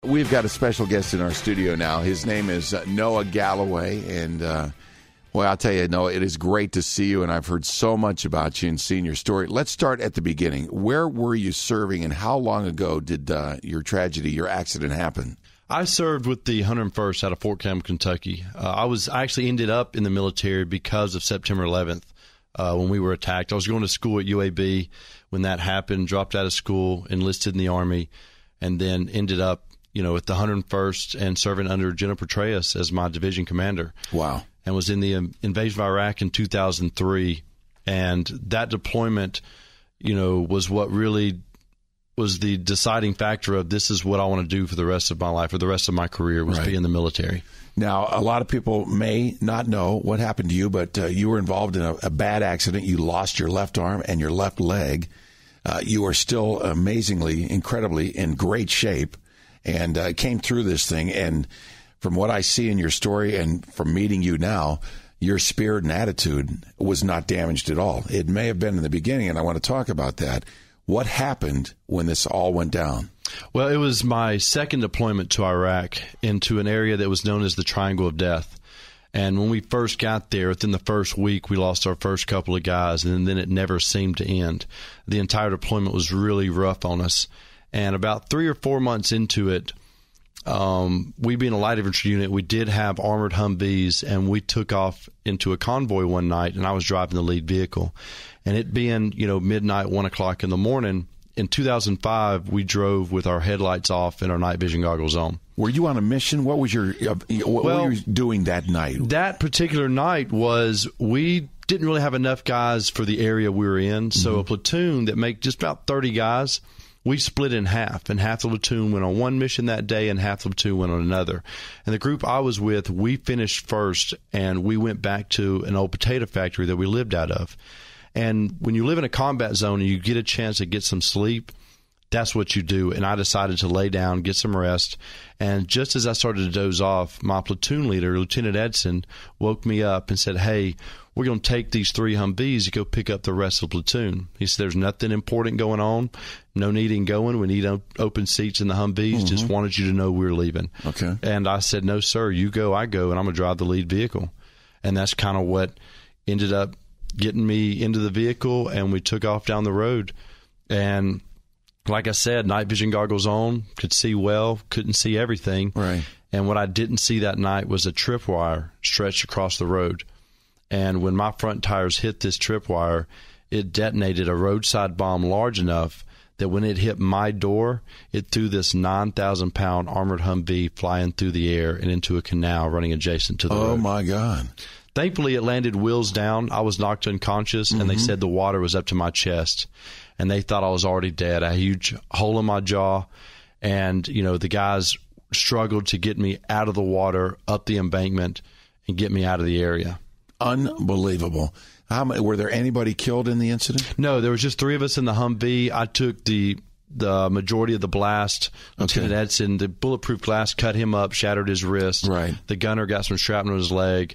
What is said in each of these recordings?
We've got a special guest in our studio now. His name is Noah Galloway. And, well, I'll tell you, Noah, it is great to see you. And I've heard so much about you and seen your story. Let's start at the beginning. Where were you serving and how long ago did your tragedy, your accident happen? I served with the 101st out of Fort Campbell, Kentucky. I actually ended up in the military because of September 11th when we were attacked. I was going to school at UAB when that happened, dropped out of school, enlisted in the Army, and then ended up at the 101st and serving under General Petraeus as my division commander. Wow. And was in the invasion of Iraq in 2003. And that deployment, was what really was the deciding factor of this is what I want to do for the rest of my life or the rest of my career was be in the military. Now, a lot of people may not know what happened to you, but you were involved in a bad accident. You lost your left arm and your left leg. You are still amazingly, incredibly in great shape. And came through this thing, and from what I see in your story and from meeting you now, your spirit and attitude was not damaged at all. It may have been in the beginning, and I want to talk about that. What happened when this all went down? Well, it was my second deployment to Iraq into an area that was known as the Triangle of Death. And when we first got there, within the first week, we lost our first couple of guys, and then it never seemed to end. The entire deployment was really rough on us. And about 3 or 4 months into it, we being a light infantry unit, we did have armored Humvees, and we took off into a convoy one night, and I was driving the lead vehicle. And it being, midnight, 1 o'clock in the morning, in 2005, we drove with our headlights off and our night vision goggles on. Were you on a mission? What was what were you doing that night? That particular night was we didn't really have enough guys for the area we were in, so a platoon that made just about 30 guys, we split in half, and half the platoon went on one mission that day and half the platoon went on another. And the group I was with, we finished first, and we went back to an old potato factory that we lived out of. And when you live in a combat zone and you get a chance to get some sleep, that's what you do. And I decided to lay down, get some rest. And just as I started to doze off, my platoon leader, Lieutenant Edson, woke me up and said, "Hey, we're going to take these 3 Humvees to go pick up the rest of the platoon." He said, "There's nothing important going on. No need in going. We need open seats in the Humvees. Just wanted you to know we're leaving." Okay. And I said, "No, sir. You go, I go, and I'm going to drive the lead vehicle." And that's kind of what ended up getting me into the vehicle, and we took off down the road. And like I said, night vision goggles on, could see well, couldn't see everything. Right. And what I didn't see that night was a tripwire stretched across the road. And when my front tires hit this tripwire, it detonated a roadside bomb large enough that when it hit my door, it threw this 9,000-pound armored Humvee flying through the air and into a canal running adjacent to the road. Oh, my God. Thankfully, it landed wheels down. I was knocked unconscious, and they said the water was up to my chest. And they thought I was already dead. I had a huge hole in my jaw. And, the guys struggled to get me out of the water, up the embankment, and get me out of the area. Unbelievable. Were there anybody killed in the incident? No, there was just 3 of us in the Humvee. I took the majority of the blast. Lieutenant Edson, the bulletproof glass cut him up, shattered his wrist. Right. The gunner got some shrapnel in his leg.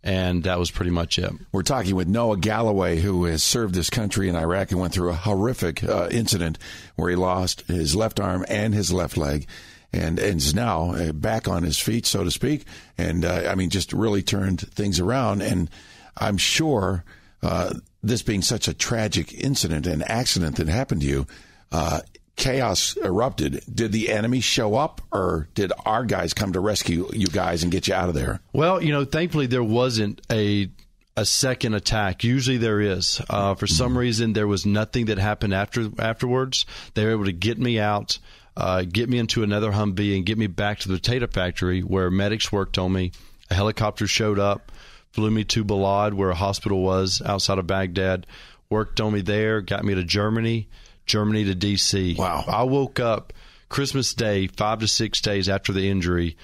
And that was pretty much it. We're talking with Noah Galloway, who has served this country in Iraq and went through a horrific incident where he lost his left arm and his left leg, and is now back on his feet, so to speak. And, just really turned things around. And I'm sure this being such a tragic incident and accident that happened to you, chaos erupted. Did the enemy show up, or did our guys come to rescue you guys and get you out of there? Well, thankfully there wasn't a second attack. Usually there is. For some reason, there was nothing that happened afterwards. They were able to get me out, get me into another Humvee, and get me back to the potato factory where medics worked on me. A helicopter showed up, flew me to Balad, where a hospital was outside of Baghdad, worked on me there, got me to Germany to D.C. Wow. I woke up Christmas Day, 5 to 6 days after the injury,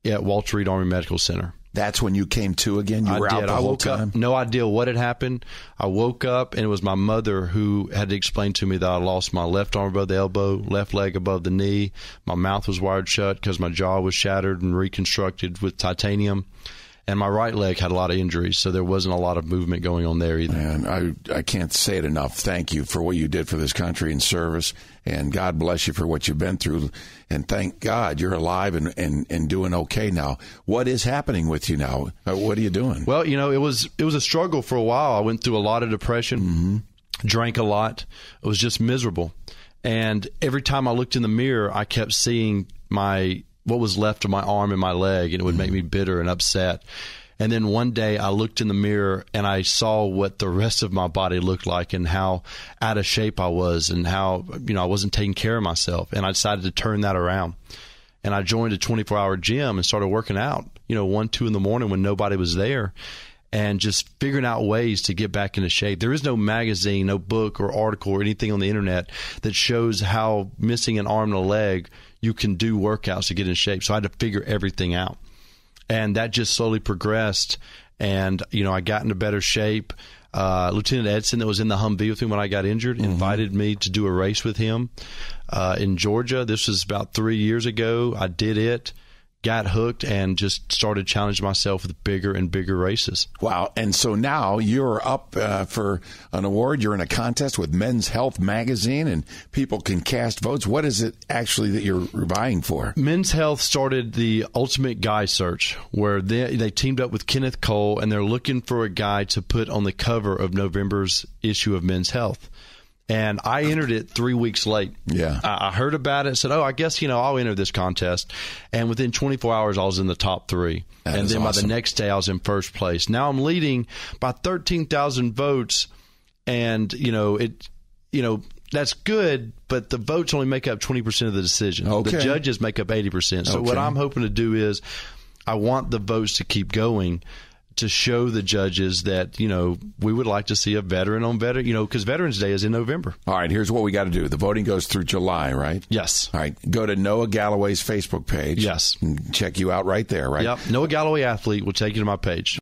at Walter Reed Army Medical Center. That's when you came to again? You were out the whole time? Up, no idea what had happened. I woke up, and it was my mother who had to explain to me that I lost my left arm above the elbow, left leg above the knee. My mouth was wired shut because my jaw was shattered and reconstructed with titanium. And my right leg had a lot of injuries, so there wasn't a lot of movement going on there either. And I can't say it enough. Thank you for what you did for this country in service, and God bless you for what you've been through. And thank God you're alive and doing okay now. What is happening with you now? What are you doing? Well, it was a struggle for a while. I went through a lot of depression, drank a lot. It was just miserable. And every time I looked in the mirror, I kept seeing what was left of my arm and my leg, and it would make me bitter and upset. And then one day I looked in the mirror and I saw what the rest of my body looked like and how out of shape I was and how, I wasn't taking care of myself. And I decided to turn that around. And I joined a 24-hour gym and started working out, 1, 2 in the morning when nobody was there, and just figuring out ways to get back into shape. There is no magazine, no book or article or anything on the internet that shows how missing an arm and a leg, you can do workouts to get in shape. So I had to figure everything out. And that just slowly progressed. And, I got into better shape. Lieutenant Edson, that was in the Humvee with me when I got injured, invited me to do a race with him in Georgia. This was about 3 years ago. I did it, got hooked, and just started challenging myself with bigger and bigger races. Wow. And so now you're up for an award. You're in a contest with Men's Health magazine, and people can cast votes. What is it actually that you're vying for? Men's Health started the Ultimate Guy Search, where they teamed up with Kenneth Cole, and they're looking for a guy to put on the cover of November's issue of Men's Health. And I entered it 3 weeks late. Yeah. I heard about it, said, I guess, I'll enter this contest. And within 24 hours, I was in the top 3. And then by the next day, I was in first place. Now I'm leading by 13,000 votes. And, that's good, but the votes only make up 20% of the decision. Okay. The judges make up 80%. So what I'm hoping to do is I want the votes to keep going, to show the judges that, we would like to see a veteran on veteran, because Veterans Day is in November. All right, here's what we got to do. The voting goes through July, right? Yes. All right, go to Noah Galloway's Facebook page. Yes. And check you out right there, right? Yep. Noah Galloway Athlete will take you to my page.